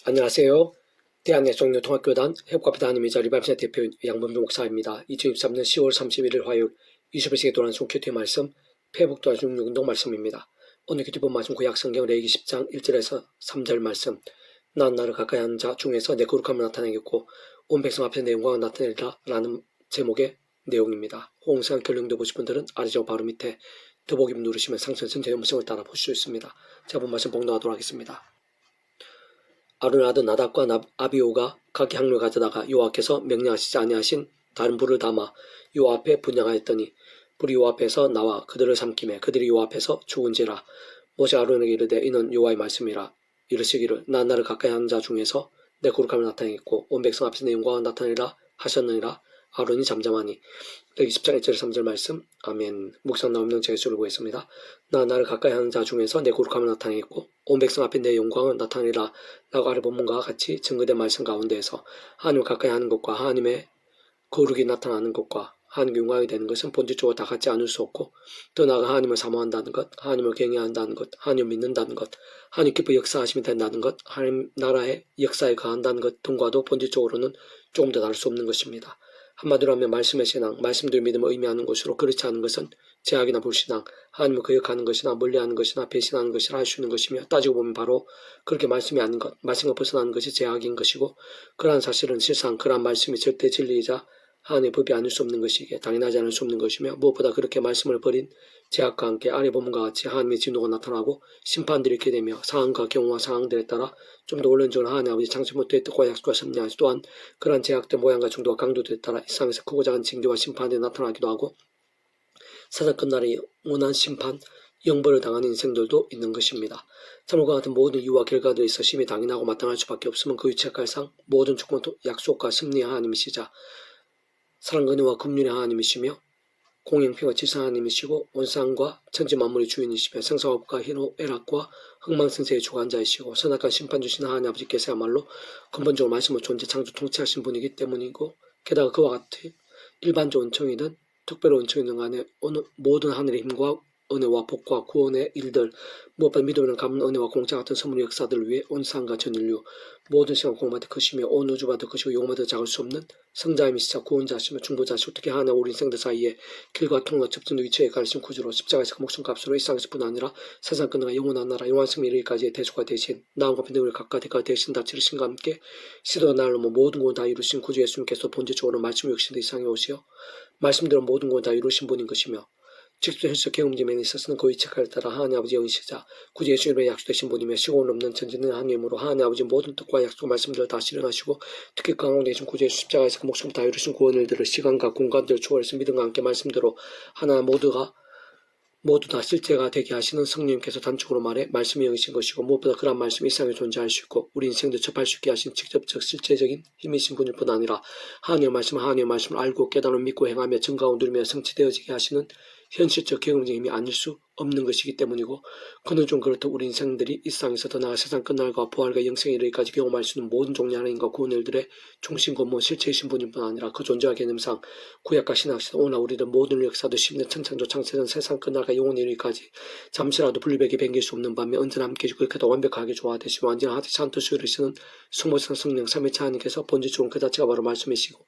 안녕하세요. 대한예수학교통합교단 해국카페 담임이자 리바임센터 대표 양범주 목사입니다. 2023년 10월 31일 화요일 21시에 돌아온 큐티 말씀 페북도와 중육운동 말씀입니다. 오늘 큐티 본 말씀 구약성경 레위기 10장 1절에서 3절 말씀. 난 나를 가까이 하는 자 중에서 내 거룩함을 나타내겠고 온 백성 앞에 내 영광을 나타내리라 라는 제목의 내용입니다. 호응성 결론도 보실 분들은 아래쪽 바로 밑에 더보기 누르시면 상선 전체 음성을 따라 보실 수 있습니다. 제가 본 말씀 봉독하도록 하겠습니다. 아론의 아들 나답과 아비오가 각 향로를 가져다가 여호와께서 명령하시지 아니하신 다른 불을 담아 여호와 앞에 분향하였더니 불이 여호와 앞에서 나와 그들을 삼키매 그들이 여호와 앞에서 죽은지라. 모세가 아론에게 이르되 이는 여호와의 말씀이라. 이르시기를 난 나를 가까이 하는 자 중에서 내 거룩함을 나타내겠고 온 백성 앞에서 내 영광을 나타내리라 하셨느니라. 아론이 잠잠하니. 레위기 10장 1절 3절 말씀. 아멘. 묵상 나오는 제수를 보겠습니다. 나 나를 가까이 하는 자 중에서 내 거룩함을 나타내겠고 온 백성 앞에 내 영광을 나타내리라 라고 아래 본문과 같이 증거된 말씀 가운데에서 하나님을 가까이 하는 것과 하나님의 거룩이 나타나는 것과 하나님의 영광이 되는 것은 본질적으로 다 같지 않을 수 없고 또 나아가 하나님을 사모한다는 것, 하나님을 경외한다는 것, 하나님을 믿는다는 것, 하나님 기뻐 역사하심이 된다는 것, 하나님 나라의 역사에 거한다는 것 등과도 본질적으로는 조금 더 다를 수 없는 것입니다. 한마디로 하면 말씀의 신앙, 말씀대로 믿음을 의미하는 것으로 그렇지 않은 것은 제약이나 불신앙, 하나님을 거역하는 것이나 멀리하는 것이나 배신하는 것이라 할 수 있는 것이며 따지고 보면 바로 그렇게 말씀이 아닌 것, 말씀과 벗어나는 것이 제약인 것이고 그러한 사실은 실상 그러한 말씀이 절대 진리이자 하나님의 법이 아닐 수 없는 것이기에 당연하지 않을 수 없는 것이며 무엇보다 그렇게 말씀을 버린 제약과 함께 아래 본문과 같이 하나님의 진노가 나타나고 심판들이 있게 되며 상황과 경우와 상황들에 따라 좀 더 원론적으로 하나님 아버지 창조부터의 뜻과 약속과 섭리하시 또한 그러한 제약들 모양과 정도와 강도들에 따라 이 세상에서 크고 작은 징조와 심판들이 나타나기도 하고 세상 끝날의 원한 심판, 영벌을 당하는 인생들도 있는 것입니다. 참과 같은 모든 이유와 결과들에 있어 심히 당연하고 마땅할 수밖에 없으면 그 위치할상 모든 축복은 약속과 섭리의 하나님이시자 사랑과 은혜와 긍휼의 하나님이시며 공행평화 질서 하나님이시고 원상과 천지 만물의 주인이시며 생사업과 희노애락과 흥망생세의 주관자이시고 선악과 심판 주신 하나님 아버지께서야말로 근본적으로 말씀을 존재 창조 통치하신 분이기 때문이고 게다가 그와 같이 일반적 은총이든 특별한 은총이든 간에 모든 하늘의 힘과 은혜와 복과 구원의 일들 무엇보다 믿음으로 갚는 은혜와 공짜 같은 선물의 역사들을 위해 온 세상과 전 인류 모든 시간 공마다 크시며 온 우주마다 크시고 영마다 작을 수 없는 성자이시자 구원자시며 중보자시고 특히 하나 우리 인생들 사이에 길과 통로 접전의 위치에 가르친 구주로 십자가에서 그 목숨 값으로 이 세상에서 뿐 아니라 세상 끝나가 영원한 나라 영원 승리 이르기까지의 대속과 대신 나음과 빈등을 각각 대가 대신 다 치르신과 함께 시도와 날로 모든 건 다 이루신 구주 예수님께서 본질적으로 말씀 육신의 이상에 오시어 말씀대로 모든 건 다 이루신 분인 것이며 직접 현실적 경험짐에 있어서는 그 위치에 따라 하나님 아버지 영이시자 구주 예수님의 약속되신 분이며 시공을 없는 전지는 하나님으로 하나님 아버지 모든 뜻과 약속 말씀들을 다 실현하시고 특히 강화되신 되신 구주 예수 십자가에서 그 목숨 다 이루신 구원을 들을 시간과 공간들을 초월해서 믿음과 함께 말씀대로 하나 모두 다 실제가 되게 하시는 성령님께서 단축으로 말해 말씀이 영이신 것이고 무엇보다 그런 말씀이 이 세상에 존재할 수 있고 우리 인생도 접할 수 있게 하신 직접적 실제적인 힘이신 분일 뿐 아니라 하나님의 말씀을 알고 깨달음 믿고 행하며 증거하고 누리며 성취되어지게 하시는 현실적 경험적인 힘이 아닐 수 없는 것이기 때문이고 그는 좀 그렇듯 우리 인생들이 이 세상에서 더 나아 세상 끝날과 부활과 영생에 이르기까지 경험할 수 있는 모든 종류 하나님과 구원 일들의 중심 근본 실체이신 분일 뿐 아니라 그 존재와 개념상 구약과 신학시대 오나 우리들 모든 역사도 10년 천창조 창세전 세상 끝날과 영원에 이르기까지 잠시라도 분리백이 뱅길 수 없는 반면 언제나 함께 해주고 그렇게 더 완벽하게 조화되시고 완전하게 찬뜻을 이루시는 성모성 성령 삼위체 하나님께서 본질적으로 그 자체가 바로 말씀이시고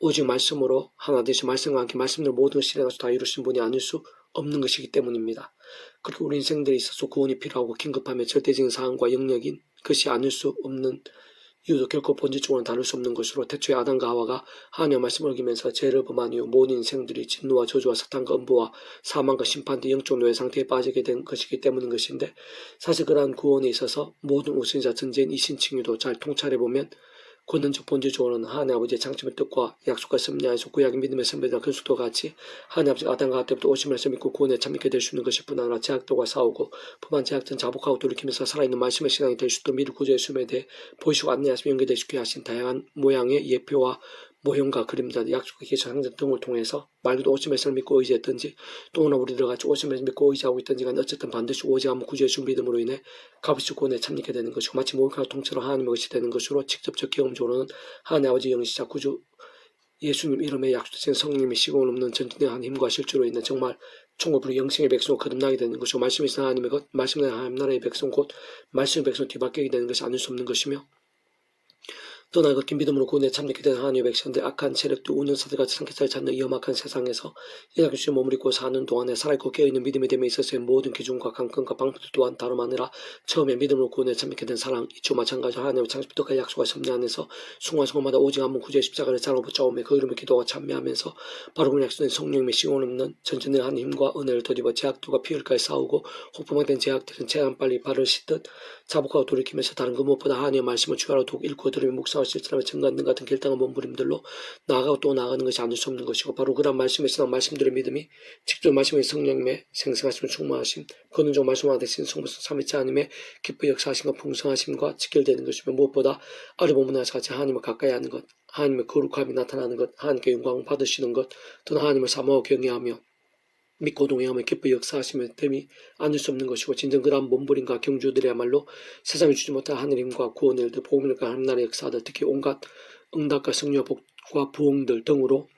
오직 말씀으로 하나 되신 말씀과 함께 말씀대로 모든 실행하셔 다 이루신 분이 아닐 수 없는 것이기 때문입니다. 그리고 우리 인생들에 있어서 구원이 필요하고 긴급하며 절대적인 사항과 영역인 것이 아닐 수 없는 이유도 결코 본질적으로는 다룰 수 없는 것으로 태초에 아담과 하와가 하나님의 말씀을 어기면서 죄를 범한 이후 모든 인생들이 진노와 저주와 사탄과 음부와 사망과 심판 등 영적 노예 상태에 빠지게 된 것이기 때문인 것인데 사실 그러한 구원에 있어서 모든 우선자 전제인 이신칭유도 잘 통찰해보면 권능적 본질적으로는 하나님 아버지의 장점의 뜻과 약속과 섭리하에서 구약의 믿음의 선배들과 근숙도와 같이 하나님 아버지 아담과 하와 때부터 오심에서 믿고 구원에 참여하게 될 수 있는 것일 뿐 아니라 제약들과 싸우고 범한 제약들은 자복하고 돌이키면서 살아있는 말씀의 신앙이 될 수 있도록 미리 구주의 수에 대해 보이시고 안내하시며 연결되시게 하신 다양한 모양의 예표와 모형과 그림자, 약속의 기초 상징 등을 통해서 말 그대로 오심에서 믿고 의지했든지 또는 우리들 같이 오심에서 믿고 의지하고 있든지 간에 어쨌든 반드시 오직하면 구주의 주 믿음으로 인해 값없이 구원에 참여하게 되는 것이고 마치 모욕하고 통째로 하나님의 것이 되는 것으로 직접적 경험적으로는 하나님 아버지 영이시자 구주 예수님 이름의 약속된 성령님이 시공을 없는 전진한 힘과 실주로 인해 정말 총급으로 영생의 백성으로 거듭나게 되는 것이고 말씀이 있는 하나님의 것, 말씀이 하나님 나라의 백성 곧 말씀의 백성으로 뒤바뀌게 되는 것이 아닐 수 없는 것이며 또 나아가 긴 믿음으로 구원에 참여하게 된 하나님의 백성들, 악한 세력도 운전사들같이 상쾌자를 찾는 이 험악한 세상에서 연약한 주에 머무르고 사는 동안에 살아있고 깨어있는 믿음의 됨에 있어서의 모든 기준과 강건과 방법들 또한 다름하느라 처음에 믿음으로 구원에 참여하게 된 사랑, 이쪽 마찬가지로 하나님의 창조부터까지 약속과 섭리 안에서 순간순간마다 오직 한 번 구주의 십자가를 자로 붙잡으며 그 이름을 기도하고 참여하면서 바로 그 약속된 성령님의 시온 없는 전진을 힘과 은혜를 더디어 제약들과 피흘까지 싸우고 혹평된 제약들은 최대한 빨리 발을 씻듯 자복하고 돌이키면서 다른 그 무엇보다 하나님의 말씀을 주야로 독 읽고 들으며 묵상할 실천하며 증거하는 같은 결단과 몸부림들로 나아가고 또 나아가는 것이 아닐 수 없는 것이고, 바로 그런 말씀에서 나온 말씀들의 믿음이 직접 말씀의 성령님의 생생하심 충만하심, 권능적 말씀과 대신 성부성 삼위체 하나님의 기쁘 역사하심과 풍성하심과 직결되는 것이며, 무엇보다 아르보문화에서 같이 하나님을 가까이 하는 것, 하나님의 거룩함이 나타나는 것, 하나님께 영광 받으시는 것, 또는 하나님을 사모하고 경외하며 믿고 동행하며 기쁘게 역사하시며 됨이 아닐 수 없는 것이고, 진정 그러한 몸부림과 경주들이야말로 세상이 주지 못한 하늘의 힘과 구원을 들 복음일과 하나님 나라의 역사들, 특히 온갖 응답과 승리와 복과 부흥들 등으로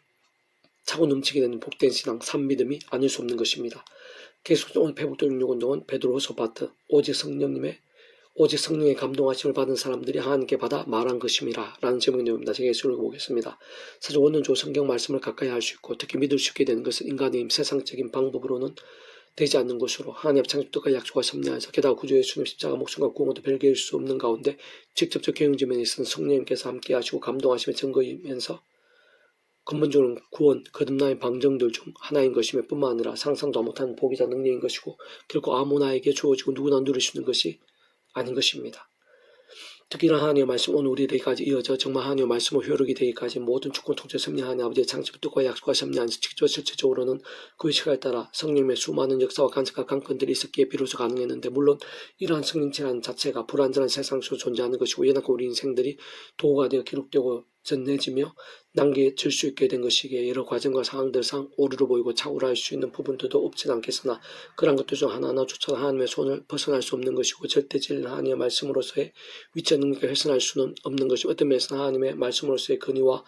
차고 넘치게 되는 복된 신앙, 산 믿음이 아닐 수 없는 것입니다. 계속해서 오늘 회복된 육운동은 베드로후서 파트, 오직 성령의 감동하심을 받은 사람들이 하나님께 받아 말한 것임이라 라는 제목의 내용입니다. 제가 예수를 읽어보겠습니다. 사실 원론조 성경 말씀을 가까이 할 수 있고 특히 믿을 수 있게 되는 것은 인간의 힘, 세상적인 방법으로는 되지 않는 것으로 하나님 창조부터까지 약속과 섭리하여서 게다가 구주 예수님 십자가 목숨과 구원도 별개일 수 없는 가운데 직접적 경영지면에 있어서 성령님께서 함께 하시고 감동하시며 증거이면서 근본적으로는 구원, 거듭남의 방정들 중 하나인 것이며 뿐만 아니라 상상도 못하는 복이자 능력인 것이고 결코 아무나에게 주어지고 누구나 누릴 수 있는 것이 아닌 것입니다. 특히 이런 하나님의 말씀 오늘 우리에게까지 이어져 정말 하나님의 말씀으로 효력이 되기까지 모든 주권 통제 섭리 하나님 아버지의 창조부터과 약속과 섭리 안에서 직접 실질적으로는 그 시간에 따라 성령의 수많은 역사와 간섭과 강건들이 있었기에 비로소 가능했는데, 물론 이러한 성령체라는 자체가 불완전한 세상 속에 존재하는 것이고 연약한 우리 인생들이 도구가 되어 기록되고 전해지며 남겨질 수 있게 된 것이기에 여러 과정과 상황들상 오류로 보이고 착오를 할 수 있는 부분들도 없진 않겠으나 그러한 것들 중 하나하나조차 하나님의 손을 벗어날 수 없는 것이고 절대 진리 하나님의 말씀으로서의 위치와 능력을 훼손할 수는 없는 것이고 어떤 면에서는 하나님의 말씀으로서의 근위와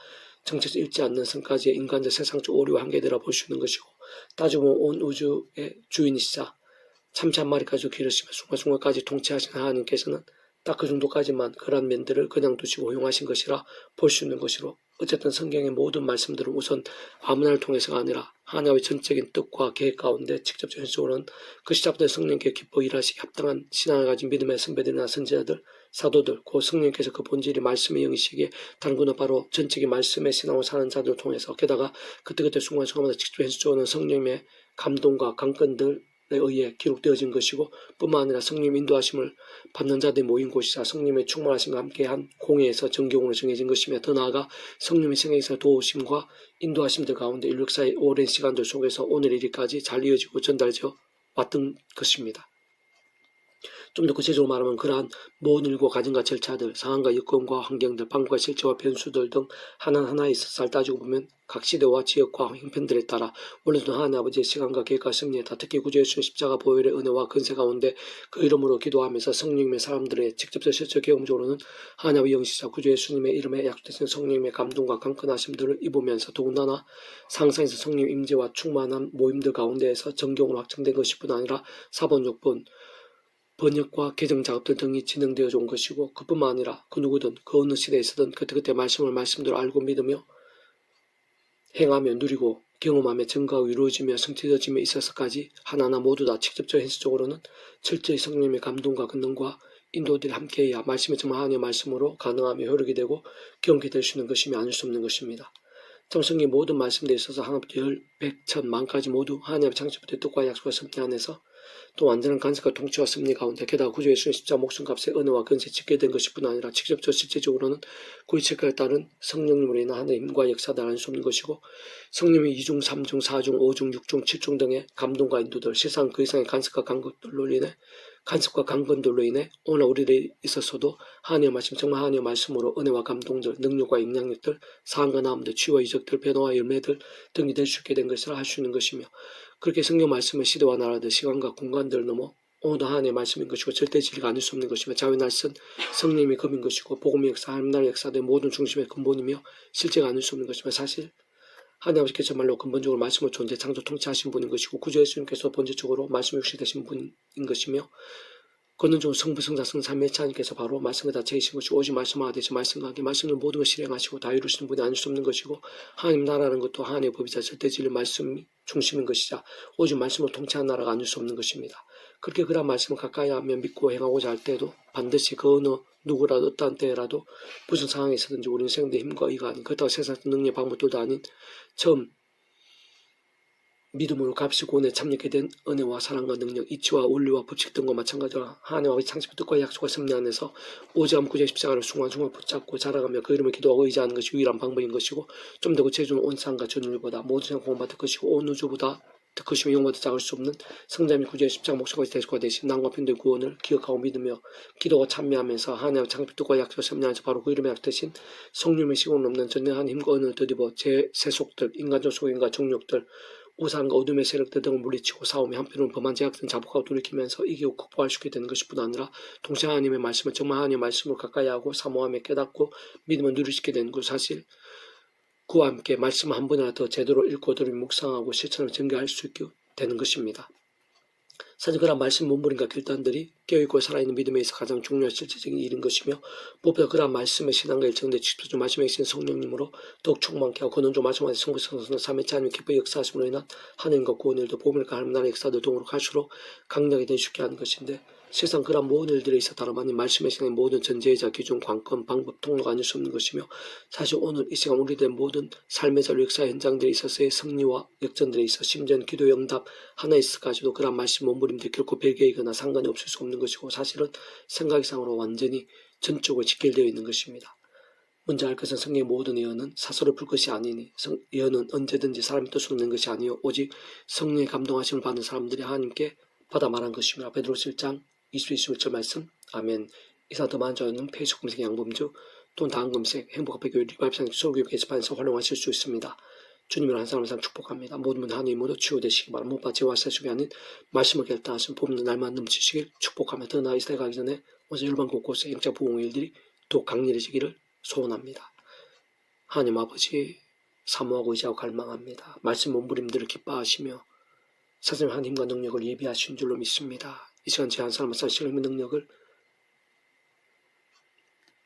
정체에서 잃지 않는 성까지의 인간적 세상적 오류와 한계들아 볼 수 있는 것이고, 따지고 보면 온 우주의 주인이시자 참치 한 마리까지 기르시며 순간순간까지 통치하신 하나님께서는 딱 그 정도까지만 그러한 면들을 그냥 두시고 허용하신 것이라 볼 수 있는 것이로, 어쨌든 성경의 모든 말씀들은 우선 아무나를 통해서가 아니라 하나님의 전적인 뜻과 계획 가운데 직접 현실적으로는 그 시작된 성령께 기뻐 일하시기 합당한 신앙을 가진 믿음의 선배들이나 선지자들, 사도들, 그 성령께서 그 본질이 말씀의 영이시기에 다른 분은 바로 전적인 말씀의 신앙을 사는 자들을 통해서, 게다가 그때그때 순간순간마다 직접 현실적으로는 성령의 감동과 강건들 의해 기록되어진 것이고, 뿐만 아니라 성령 인도하심을 받는 자들이 모인 곳이자 성령의 충만하심과 함께한 공회에서 정경으로 정해진 것이며, 더 나아가 성령의 생애에서 도우심과 인도하심들 가운데 인류 역사의 오랜 시간들 속에서 오늘 이리까지 잘 이어지고 전달되어 왔던 것입니다. 좀 더 구체적으로 말하면 그러한 모든 일과 과정과 절차들, 상황과 여건과 환경들, 방법과 실체와 변수들 등 하나하나에 있어서 잘 따지고 보면 각 시대와 지역과 형편들에 따라 원래도 하나님 아버지의 시간과 계획과 섭리에 다 특히 구주 예수의 십자가 보혈의 은혜와 근세 가운데 그 이름으로 기도하면서 성령님의 사람들의 직접적 실제 경험적으로는 하나님의 영시자 구주 예수님의 이름에 약속된 성령님의 감동과 강건하심들을 입으면서 더군다나 상상에서 성령 임재와 충만한 모임들 가운데에서 정경으로 확정된 것뿐 아니라 사본, 육본, 번역과 개정 작업들 등이 진행되어 온 것이고, 그뿐만 아니라 그 누구든 그 어느 시대에서든 그때그때 말씀대로 알고 믿으며 행하며 누리고 경험하며 증거하고 이루어지며 성취되어지며 있어서까지 하나하나 모두 다 직접적 현실적으로는 철저히 성령의 감동과 권능과 인도들이 함께해야 말씀이 정말 하나님의 말씀으로 가능하며 효력이 되고 경험이 될 수 있는 것이며 아닐 수 없는 것입니다. 성경의 모든 말씀들에 있어서 하나부터 열, 백, 천, 만까지 모두 하나님의 창조부터 뜻과 약속과 섭리 안에서 또 완전한 간섭과 통치와 섭리 가운데 게다가 구주 예수의 십자가 목숨값의 은혜와 근세 집계된 것뿐 아니라 직접적 실제적으로는 구의 책에 따른 성령님으로 인한 하나님의 힘과 역사를 알 수 없는 것이고, 성령의 2중, 3중, 4중, 5중, 6중, 7중 등의 감동과 인도들, 실상 그 이상의 간섭과 강건들로 인해 오늘 우리들에 있어서도 하나님의 말씀, 정말 하나님의 말씀으로 은혜와 감동들, 능력과 영향력들, 사항과 나음들, 치유와 이적들, 변화와 열매들 등이 될 수 있게 된 것을 할 수 있는 것이며, 그렇게 성경 말씀의 시대와 나라들, 시간과 공간들을 넘어 오늘도 하나님의 말씀인 것이고 절대 진리가 아닐 수 없는 것이며 자유날선 성령의 검인 것이고 복음의 역사, 하나님 나라의 역사의 모든 중심의 근본이며 실제가 아닐 수 없는 것이며, 사실 하나님 아버지께서 정말로 근본적으로 말씀을 존재, 창조, 통치하신 분인 것이고 구주 예수님께서 본질적으로 말씀 육신이 되신 분인 것이며, 권능종 성부 성자 성삼위일체 하나님께서 바로 말씀을 다 제이신 것이고 오직 말씀하가 되시 말씀하게 말씀을 모든 것을 실행하시고 다 이루시는 분이 아닐 수 없는 것이고 하나님 나라는 것도 하나님의 법이자 절대 진리 말씀이 중심인 것이자 오직 말씀을 통치하는 나라가 아닐 수 없는 것입니다. 그렇게 그런 말씀을 가까이 하며 믿고 행하고자 할 때도 반드시 그 어느 누구라도 어떠한 때라도 무슨 상황에서든지 우리 인생의 힘과 의가 아닌 그렇다고 세상 능력 방법들도 아닌 처음 믿음으로 값이 고온에 참여하게 된 은혜와 사랑과 능력, 이치와 원리와 법칙 등과 마찬가지로 하나님과 창세부 뜻과 약속과 섭리 안에서 오직함 구제 십자가를 순간순간 붙잡고 자라가며 그 이름을 기도하고 의지하는 것이 유일한 방법인 것이고 좀 더 구체적으로 온 세상과 전율보다 모든 세상 공부받을 것이고 온 우주보다 더 크시며 영원보다 작을 수 없는 성자의 구제의 십자가 목숨까지 대속과 대신 남과 편도의 구원을 기억하고 믿으며 기도와 참여하면서 하나님의 창세부 뜻과 약속과 섭리 안에서 바로 그 이름의 약뜻인 성령의 시공을 넘는 전능한 힘과 은혜를 더입어 제 세속들, 인간적 소인과 정욕들 우상과 어둠의 세력들 등을 물리치고 싸우며 한편으로는 범한 제약들은 자복하고 돌이키면서 이기고 극복할 수 있게 되는 것뿐 아니라 동시에 하나님의 말씀을 정말 하나님의 말씀을 가까이 하고 사모하며 깨닫고 믿음을 누리시게 되는 것 사실 그와 함께 말씀 한 번이나 더 제대로 읽고 들으며 묵상하고 실천을 전개할 수 있게 되는 것입니다. 사실 그런 말씀 문물인과 결단들이 깨어있고 살아있는 믿음에 있어 가장 중요한 실질적인 일인 것이며 무엇보다 그런 말씀의 신앙과 일정대 직접적 말씀에 계신 성령님으로 더욱 충만케 하고 그는 좀 말씀하신 성부성성 삼위일체 하나님의 기뻐 역사하심으로 인한 하나님과 구원의 일도 보물과 하나님 나라의 역사들 등으로 갈수록 강력히 되시게 하는 것인데 세상 그런 모든 일들에 있어 다름아닌 말씀의 시간의 모든 전제이자 기준, 관건, 방법, 통로가 아닐 수 없는 것이며 사실 오늘 이 시간 우리들의 모든 삶의 자료 역사의 현장들에 있어서의 승리와 역전들에 있어 심지어는 기도의 응답 하나 있을까지도 그런 말씀 몸부림들 결코 별개이거나 상관이 없을 수 없는 것이고 사실은 생각상으로 완전히 전적으로 직결되어 있는 것입니다. 먼저 알 것은 성경의 모든 예언은 사설을 풀 것이 아니니 예언은 언제든지 사람의 뜻으로 낸 것이 아니요 오직 성령의 감동하심을 받는 사람들이 하나님께 받아 말한 것입니다. 베드로서 1장 21절 말씀 아멘. 이상 더 많은 자료는 페이스북 검색 양범주 또는 다음 검색 행복합의교회 리바이브상 수업교육 게시판에서 활용하실 수 있습니다. 주님을 한 사람 항상 축복합니다. 모든 분 하나님 모두 치유되시기 바랍니다. 못봐 제와 세속이 아닌 말씀을 결단하신 봄는 날만 넘치시길 축복하며 더 나아 이스라엘 가기 전에 오늘 열방 곳곳에 영적 부흥의 일들이 또 강렬해지기를 소원합니다. 하나님 아버지 사모하고 의지하고 갈망합니다. 말씀 몸부림들을 기뻐하시며 사장님 하나님과 능력을 예비하신 줄로 믿습니다. 이 시간 제 한 사람을 사실 힘의 능력을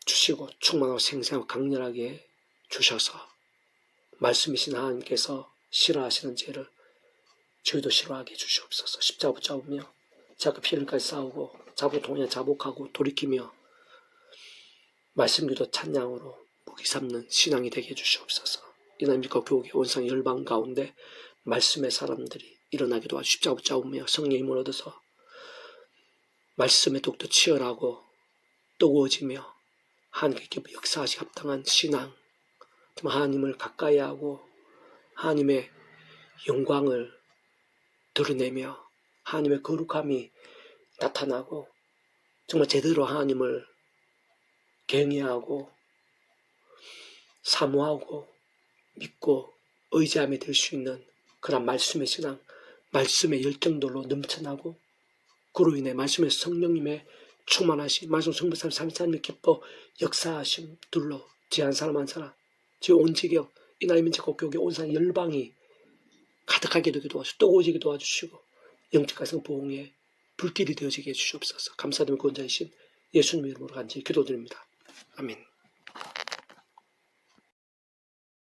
주시고 충만하고 생생하고 강렬하게 주셔서 말씀이신 하나님께서 싫어하시는 죄를 저희도 싫어하게 주시옵소서. 십자가 붙잡으며 자꾸 피해를까지 싸우고 자복통에 자복하고 돌이키며 말씀기도 찬양으로 무기 삼는 신앙이 되게 해주시옵소서. 이날 믿고 교육의 온상 열방 가운데 말씀의 사람들이 일어나게 도와주시고 십자가 붙잡으며 성령의 힘을 얻어서 말씀의 독도 치열하고 뜨거워지며 하나님께 역사하시 합당한 신앙 하나님을 가까이 하고 하나님의 영광을 드러내며 하나님의 거룩함이 나타나고 정말 제대로 하나님을 경외하고 사모하고 믿고 의지함이 될 수 있는 그런 말씀의 신앙, 말씀의 열정들로 넘쳐나고 그로 인해 말씀의 성령님의 충만하심, 말씀 성부상 삼위하나님의 기뻐 역사하심들로 제 한 사람 한 사람 제 온 지경 이 나이 민족 국교의 온상 열방이 가득하게 되게 도와주시고 뜨거워지게 도와주시고 영적 가정 보응에 불길이 되어지게 해주시옵소서. 감사드리며 구원자이신 예수님 이름으로 간절히 기도드립니다. 아멘.